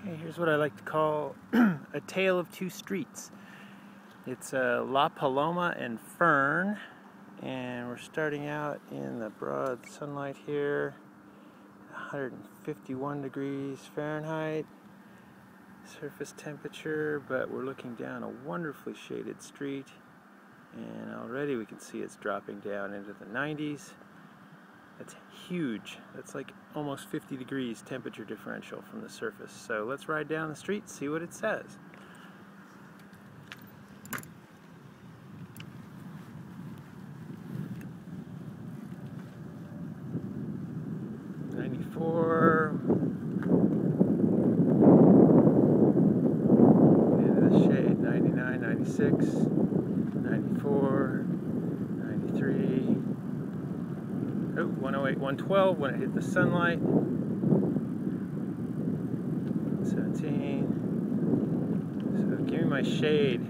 Okay, here's what I like to call a tale of two streets. It's La Paloma and Fern, and we're starting out in the broad sunlight here, 151 degrees Fahrenheit surface temperature, but we're looking down a wonderfully shaded street, and already we can see it's dropping down into the 90s. That's huge. That's like almost 50 degrees temperature differential from the surface. So let's ride down the street, see what it says. Into the shade, 99, 96, 94, 93. Oh, 108, 112 when it hit the sunlight. 17. So give me my shade.